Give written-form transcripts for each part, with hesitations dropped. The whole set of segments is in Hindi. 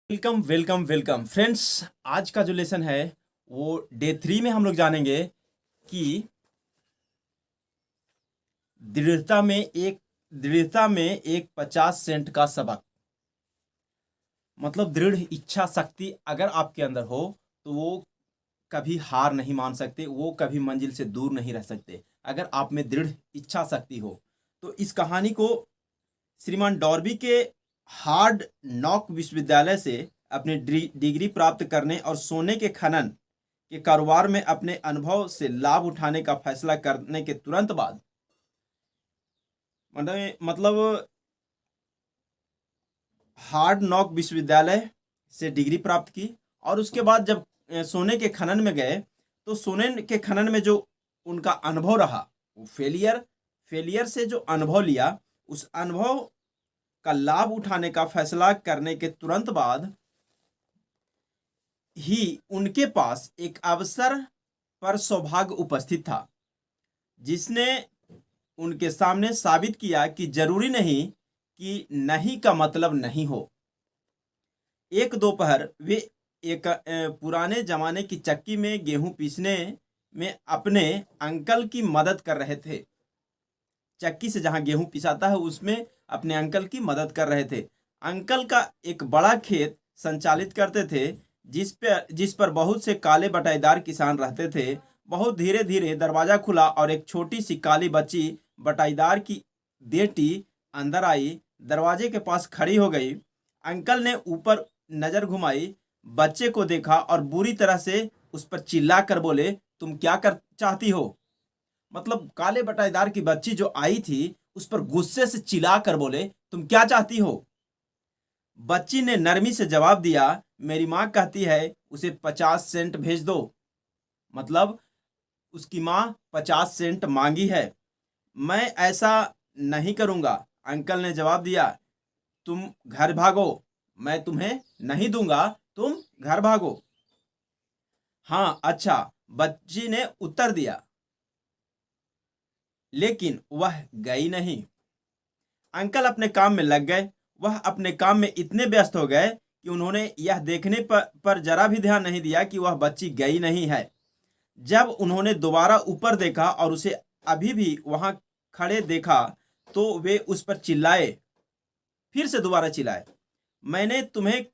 Welcome welcome welcome friends. आज का जो लेसन है वो डे 3 में हम लोग जानेंगे कि दृढ़ता में एक 50 सेंट का सबक। मतलब दृढ़ इच्छा शक्ति अगर आपके अंदर हो तो वो कभी हार नहीं मान सकते, वो कभी मंजिल से दूर नहीं रह सकते। अगर आप में दृढ़ इच्छा शक्ति हो तो इस कहानी को श्रीमान डॉर्बी के हार्ड नॉक विश्वविद्यालय से अपनी डिग्री प्राप्त करने और सोने के खनन के कारोबार में अपने अनुभव से लाभ उठाने का फैसला करने के तुरंत बाद मतलब हार्ड नॉक विश्वविद्यालय से डिग्री प्राप्त की। और उसके बाद जब सोने के खनन में गए तो सोने के खनन में जो उनका अनुभव रहा वो फेलियर से जो अनुभव लिया, उस अनुभव का लाभ उठाने का फैसला करने के तुरंत बाद ही उनके पास एक अवसर पर सौभाग्य उपस्थित था, जिसने उनके सामने साबित किया कि जरूरी नहीं कि नहीं का मतलब नहीं हो। एक दोपहर वे एक पुराने जमाने की चक्की में गेहूं पीसने में अपने अंकल की मदद कर रहे थे। चक्की से जहां गेहूं पिसाता है उसमें अपने अंकल की मदद कर रहे थे। अंकल का एक बड़ा खेत संचालित करते थे जिस पर बहुत से काले बटाईदार किसान रहते थे। बहुत धीरे धीरे दरवाजा खुला और एक छोटी सी काली बच्ची बटाईदार की बेटी अंदर आई, दरवाजे के पास खड़ी हो गई। अंकल ने ऊपर नजर घुमाई, बच्चे को देखा और बुरी तरह से उस पर चिल्ला कर बोले, तुम क्या कर चाहती हो? मतलब काले बटाईदार की बच्ची जो आई थी उस पर गुस्से से चिल्ला कर बोले, तुम क्या चाहती हो? बच्ची ने नरमी से जवाब दिया, मेरी माँ कहती है उसे 50 सेंट भेज दो। मतलब उसकी माँ 50 सेंट मांगी है। मैं ऐसा नहीं करूंगा। अंकल ने जवाब दिया, तुम घर भागो, मैं तुम्हें नहीं दूंगा, तुम घर भागो। हाँ अच्छा, बच्ची ने उत्तर दिया। लेकिन वह गई नहीं। अंकल अपने काम में लग गए। वह अपने काम में इतने व्यस्त हो गए कि उन्होंने यह देखने पर जरा भी ध्यान नहीं दिया कि वह बच्ची गई नहीं है। जब उन्होंने दोबारा ऊपर देखा और उसे अभी भी वहां खड़े देखा तो वे उस पर चिल्लाए, फिर से दोबारा चिल्लाए, मैंने तुम्हें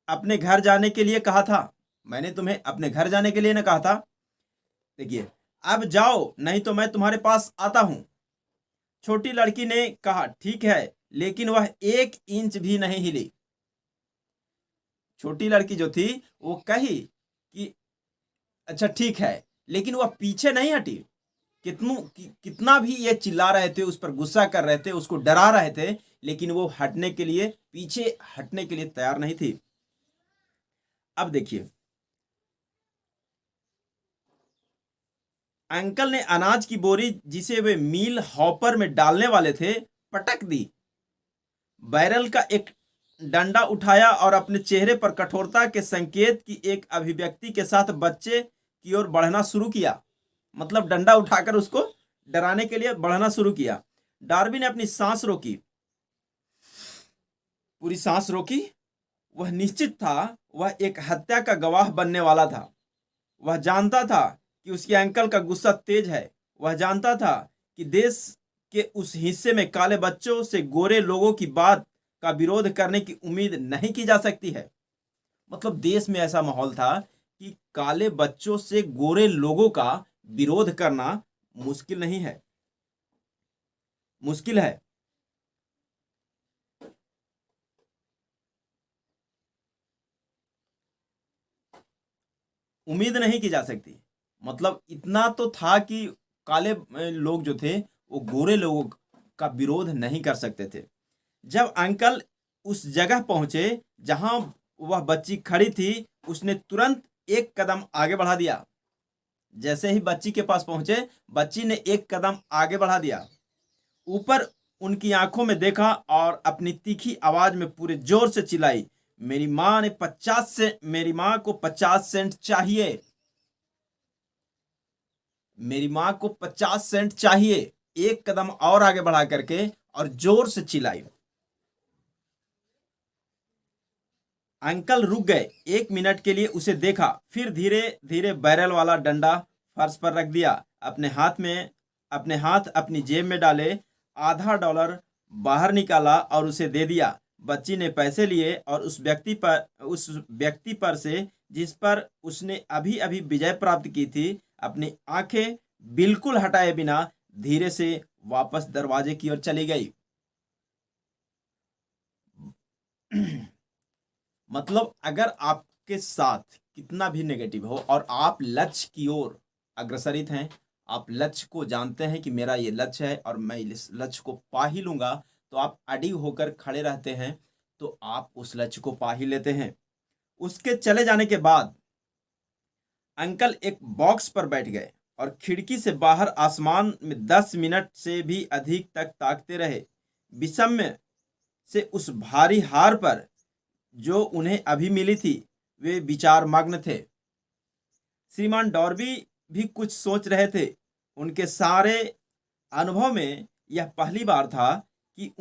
अपने घर जाने के लिए कहा था। मैंने तुम्हें अपने घर जाने के लिए ना कहा था। देखिए, अब जाओ नहीं तो मैं तुम्हारे पास आता हूं। छोटी लड़की ने कहा, ठीक है, लेकिन वह 1 इंच भी नहीं हिली। छोटी लड़की जो थी वो कही कि अच्छा ठीक है, लेकिन वह पीछे नहीं हटी। कितना भी ये चिल्ला रहे थे, उस पर गुस्सा कर रहे थे, उसको डरा रहे थे, लेकिन वो पीछे हटने के लिए तैयार नहीं थी। अब देखिए, अंकल ने अनाज की बोरी जिसे वे मील हॉपर में डालने वाले थे पटक दी। बैरल का एक डंडा उठाया और अपने चेहरे पर कठोरता के संकेत की एक अभिव्यक्ति के साथ बच्चे की ओर बढ़ना शुरू किया। मतलब डंडा उठाकर उसको डराने के लिए बढ़ना शुरू किया। डार्बी ने अपनी सांस रोकी, पूरी सांस रोकी। वह निश्चित था वह एक हत्या का गवाह बनने वाला था। वह जानता था कि उसके अंकल का गुस्सा तेज है। वह जानता था कि देश के उस हिस्से में काले बच्चों से गोरे लोगों की बात का विरोध करने की उम्मीद नहीं की जा सकती है। मतलब देश में ऐसा माहौल था कि काले बच्चों से गोरे लोगों का विरोध करना मुश्किल नहीं है, मुश्किल है। उम्मीद नहीं की जा सकती। मतलब इतना तो था कि काले लोग जो थे वो गोरे लोगों का विरोध नहीं कर सकते थे। जब अंकल उस जगह पहुंचे जहां वह बच्ची खड़ी थी, उसने तुरंत एक कदम आगे बढ़ा दिया। जैसे ही बच्ची के पास पहुंचे, बच्ची ने एक कदम आगे बढ़ा दिया, ऊपर उनकी आंखों में देखा और अपनी तीखी आवाज में पूरे जोर से चिल्लाई, मेरी मां को 50 सेंट चाहिए। मेरी मां को 50 सेंट चाहिए। एक कदम और आगे बढ़ा करके और जोर से चिल्लाई। अंकल रुक गए, 1 मिनट के लिए उसे देखा, फिर धीरे धीरे बैरल वाला डंडा फर्श पर रख दिया। अपने हाथ अपनी जेब में डाले, $0.50 बाहर निकाला और उसे दे दिया। बच्ची ने पैसे लिए और उस व्यक्ति पर से जिस पर उसने अभी अभी विजय प्राप्त की थी, अपनी आंखें बिल्कुल हटाए बिना धीरे से वापस दरवाजे की ओर चली गई। मतलब अगर आपके साथ कितना भी नेगेटिव हो और आप लक्ष्य की ओर अग्रसरित हैं, आप लक्ष्य को जानते हैं कि मेरा ये लक्ष्य है और मैं इस लक्ष्य को पा ही लूंगा, तो आप अडिग होकर खड़े रहते हैं, तो आप उस लक्ष्य को पा ही लेते हैं। उसके चले जाने के बाद अंकल एक बॉक्स पर बैठ गए और खिड़की से बाहर आसमान में 10 मिनट से भी अधिक तक ताकते रहे। विषम्य से उस भारी हार पर जो उन्हें अभी मिली थी, वे विचार मग्न थे। श्रीमान डॉर्बी भी कुछ सोच रहे थे। उनके सारे अनुभव में यह पहली बार था कि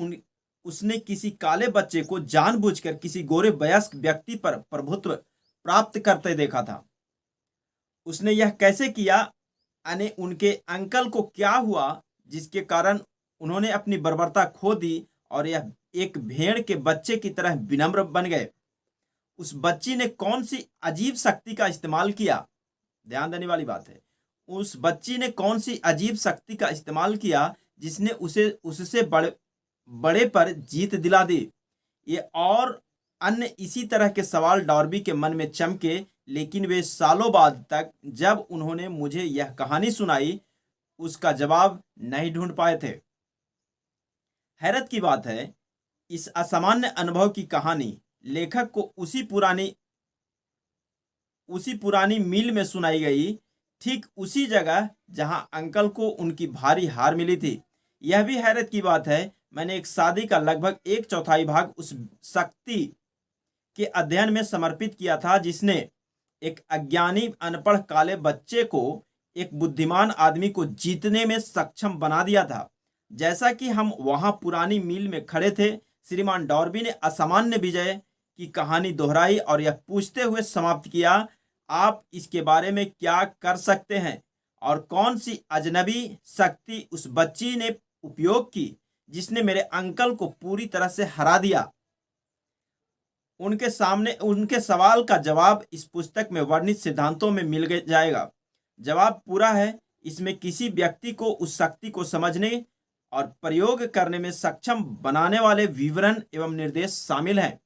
उसने किसी काले बच्चे को जानबूझकर किसी गोरे वयस्क व्यक्ति पर प्रभुत्व प्राप्त करते देखा था। उसने यह कैसे किया? यानी उनके अंकल को क्या हुआ जिसके कारण उन्होंने अपनी बर्बरता खो दी और यह एक भेड़ के बच्चे की तरह विनम्र बन गए? उस बच्ची ने कौन सी अजीब शक्ति का इस्तेमाल किया? ध्यान देने वाली बात है। उस बच्ची ने कौन सी अजीब शक्ति का इस्तेमाल किया जिसने उससे बड़े पर जीत दिला दी? ये और अन्य इसी तरह के सवाल डॉर्बी के मन में चमके, लेकिन वे सालों बाद तक जब उन्होंने मुझे यह कहानी सुनाई, उसका जवाब नहीं ढूंढ पाए थे। हैरत की बात है, इस असामान्य अनुभव की कहानी लेखक को उसी पुरानी मील में सुनाई गई, ठीक उसी जगह जहां अंकल को उनकी भारी हार मिली थी। यह भी हैरत की बात है, मैंने एक शादी का लगभग 1/4 भाग उस शक्ति के अध्ययन में समर्पित किया था जिसने एक अज्ञानी अनपढ़ काले बच्चे को एक बुद्धिमान आदमी को जीतने में सक्षम बना दिया था। जैसा कि हम वहां पुरानी मील में खड़े थे, श्रीमान डॉर्बी ने असामान्य विजय की कहानी दोहराई और यह पूछते हुए समाप्त किया, आप इसके बारे में क्या कर सकते हैं और कौन सी अजनबी शक्ति उस बच्ची ने उपयोग की जिसने मेरे अंकल को पूरी तरह से हरा दिया? उनके सवाल का जवाब इस पुस्तक में वर्णित सिद्धांतों में मिल जाएगा। जवाब पूरा है। इसमें किसी व्यक्ति को उस शक्ति को समझने और प्रयोग करने में सक्षम बनाने वाले विवरण एवं निर्देश शामिल हैं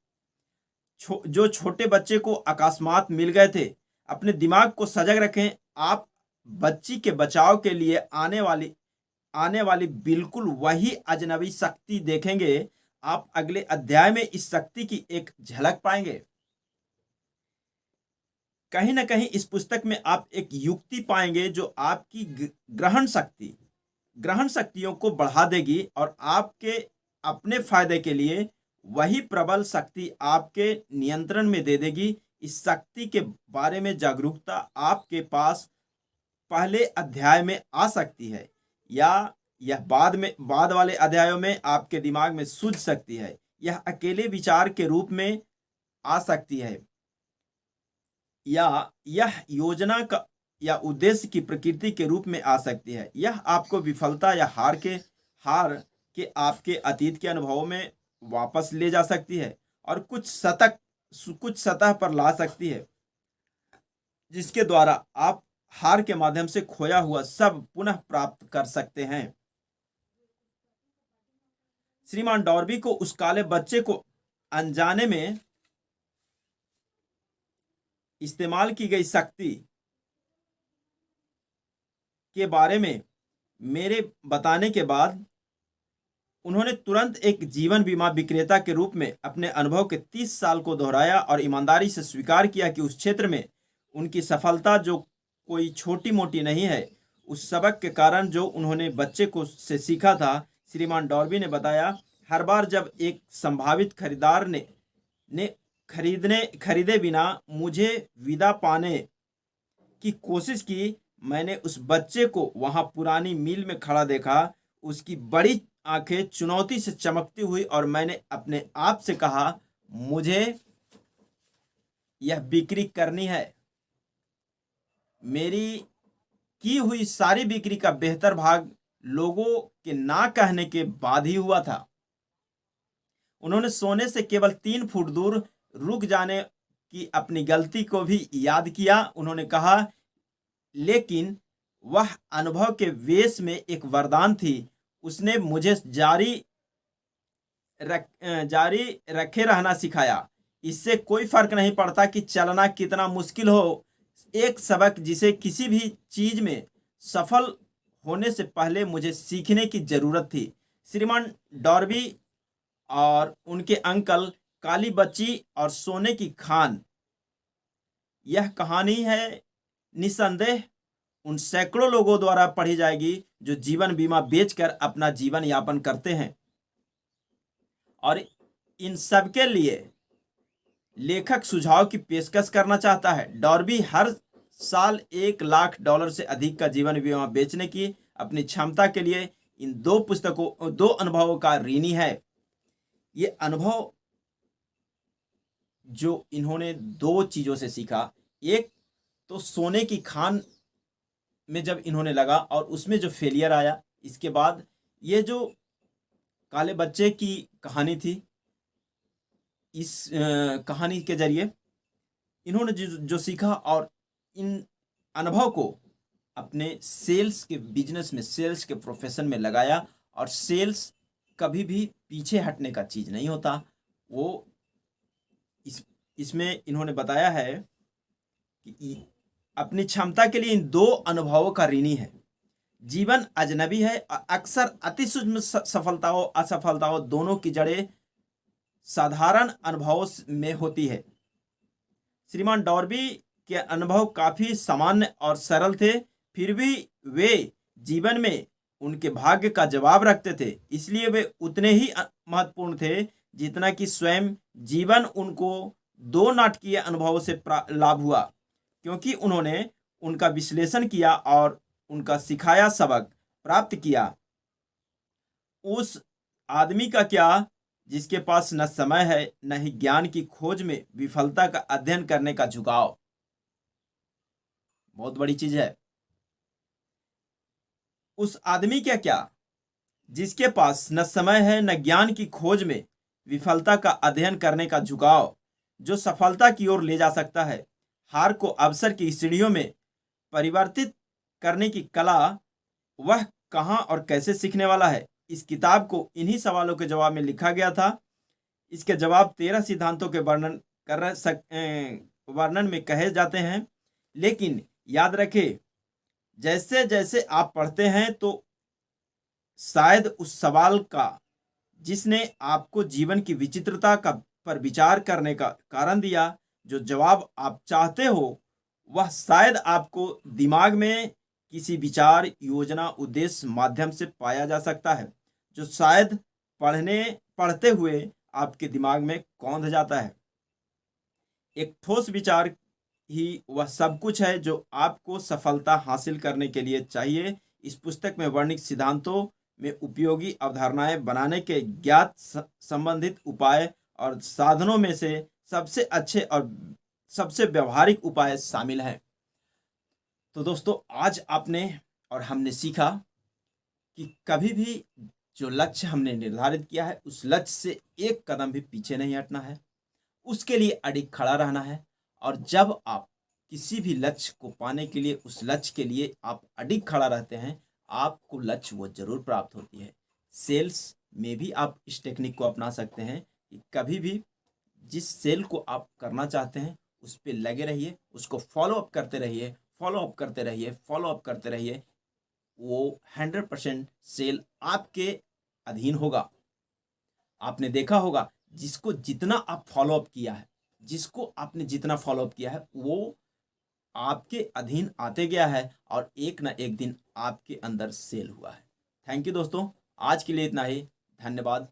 जो छोटे बच्चे को अकस्मात मिल गए थे। अपने दिमाग को सजग रखें, आप बच्ची के बचाव के लिए आने वाली बिल्कुल वही अजनबी शक्ति देखेंगे। आप अगले अध्याय में इस शक्ति की एक झलक पाएंगे। कहीं ना कहीं इस पुस्तक में आप एक युक्ति पाएंगे जो आपकी ग्रहण शक्तियों को बढ़ा देगी और आपके अपने फायदे के लिए वही प्रबल शक्ति आपके नियंत्रण में दे देगी। इस शक्ति के बारे में जागरूकता आपके पास पहले अध्याय में आ सकती है या यह बाद वाले अध्यायों में आपके दिमाग में सूझ सकती है। यह अकेले विचार के रूप में आ सकती है या यह योजना का या उद्देश्य की प्रकृति के रूप में आ सकती है। यह आपको विफलता या हार के आपके अतीत के अनुभवों में वापस ले जा सकती है और कुछ सतह पर ला सकती है, जिसके द्वारा आप हार के माध्यम से खोया हुआ सब पुनः प्राप्त कर सकते हैं। श्रीमान डॉर्बी को उस काले बच्चे को अनजाने में इस्तेमाल की गई शक्ति के बारे में मेरे बताने के बाद उन्होंने तुरंत एक जीवन बीमा विक्रेता के रूप में अपने अनुभव के 30 साल को दोहराया और ईमानदारी से स्वीकार किया कि उस क्षेत्र में उनकी सफलता जो कोई छोटी मोटी नहीं है। उस सबक के कारण जो उन्होंने बच्चे को से सीखा था, श्रीमान डॉर्बी ने बताया, हर बार जब एक संभावित खरीदार ने खरीदे बिना मुझे विदा पाने की कोशिश की, मैंने उस बच्चे को वहां पुरानी मील में खड़ा देखा। उसकी बड़ी आंखें चुनौती से चमकती हुई और मैंने अपने आप से कहा, मुझे यह बिक्री करनी है। मेरी की हुई सारी बिक्री का बेहतर भाग लोगों के ना कहने के बाद ही हुआ था। उन्होंने सोने से केवल 3 फुट दूर रुक जाने की अपनी गलती को भी याद किया। उन्होंने कहा, लेकिन वह अनुभव के वेश में एक वरदान थी। उसने मुझे जारी रखे रहना सिखाया। इससे कोई फर्क नहीं पड़ता कि चलना कितना मुश्किल हो। एक सबक जिसे किसी भी चीज में सफल होने से पहले मुझे सीखने की जरूरत थी। श्रीमान डॉर्बी और उनके अंकल काली बच्ची और सोने की खान, यह कहानी है निसंदेह उन सैकड़ों लोगों द्वारा पढ़ी जाएगी जो जीवन बीमा बेचकर अपना जीवन यापन करते हैं। और इन सबके लिए लेखक सुझाव की पेशकश करना चाहता है। डॉर्बी हर साल $1,00,000 से अधिक का जीवन बीमा बेचने की अपनी क्षमता के लिए इन 2 अनुभवों का ऋणी है। ये अनुभव जो इन्होंने 2 चीजों से सीखा, एक तो सोने की खान में जब इन्होंने लगा और उसमें जो फेलियर आया, इसके बाद ये जो काले बच्चे की कहानी थी, इस कहानी के जरिए इन्होंने जो सीखा और इन अनुभव को अपने सेल्स के बिजनेस में, सेल्स के प्रोफेशन में लगाया। और सेल्स कभी भी पीछे हटने का चीज नहीं होता। वो इसमें इन्होंने बताया है कि अपनी क्षमता के लिए इन 2 अनुभवों का ऋणी है। जीवन अजनबी है और अक्सर अति सूक्ष्म सफलताओं असफलताओं दोनों की जड़ें साधारण अनुभवों में होती है। श्रीमान डॉर्बी के अनुभव काफी सामान्य और सरल थे, फिर भी वे जीवन में उनके भाग्य का जवाब रखते थे। इसलिए वे उतने ही महत्वपूर्ण थे जितना कि स्वयं जीवन उनको 2 नाटकीय अनुभवों से लाभ हुआ, क्योंकि उन्होंने उनका विश्लेषण किया और उनका सिखाया सबक प्राप्त किया। उस आदमी का क्या जिसके पास न समय है न ही ज्ञान की खोज में विफलता का अध्ययन करने का झुकाव। बहुत बड़ी चीज है। उस आदमी का क्या जिसके पास न समय है न ज्ञान की खोज में विफलता का अध्ययन करने का झुकाव, जो सफलता की ओर ले जा सकता है। हार को अवसर की सीढ़ियों में परिवर्तित करने की कला वह कहाँ और कैसे सीखने वाला है। इस किताब को इन्हीं सवालों के जवाब में लिखा गया था। इसके जवाब 13 सिद्धांतों के वर्णन में कहे जाते हैं। लेकिन याद रखें, जैसे जैसे आप पढ़ते हैं तो शायद उस सवाल का जिसने आपको जीवन की विचित्रता का पर विचार करने का कारण दिया, जो जवाब आप चाहते हो, वह शायद आपको दिमाग में किसी विचार, योजना, उद्देश्य माध्यम से पाया जा सकता है, जो शायद पढ़ते हुए आपके दिमाग में कौंध जाता है। एक ठोस विचार ही वह सब कुछ है जो आपको सफलता हासिल करने के लिए चाहिए। इस पुस्तक में वर्णित सिद्धांतों में उपयोगी अवधारणाएं बनाने के ज्ञात संबंधित उपाय और साधनों में से सबसे अच्छे और सबसे व्यवहारिक उपाय शामिल हैं। तो दोस्तों, आज आपने और हमने सीखा कि कभी भी जो लक्ष्य हमने निर्धारित किया है, उस लक्ष्य से एक कदम भी पीछे नहीं हटना है, उसके लिए अडिग खड़ा रहना है। और जब आप किसी भी लक्ष्य को पाने के लिए, उस लक्ष्य के लिए आप अडिग खड़ा रहते हैं, आपको लक्ष्य वो जरूर प्राप्त होती है। सेल्स में भी आप इस टेक्निक को अपना सकते हैं कि कभी भी जिस सेल को आप करना चाहते हैं उस पर लगे रहिए, उसको फॉलो अप करते रहिए, फॉलो अप करते रहिए, फॉलो अप करते रहिए। वो 100% सेल आपके अधीन होगा। आपने देखा होगा, जिसको जितना आप फॉलो अप किया है, जिसको आपने जितना फॉलो अप किया है, वो आपके अधीन आते गया है और एक ना एक दिन आपके अंदर सेल हुआ है। थैंक यू दोस्तों, आज के लिए इतना ही। धन्यवाद।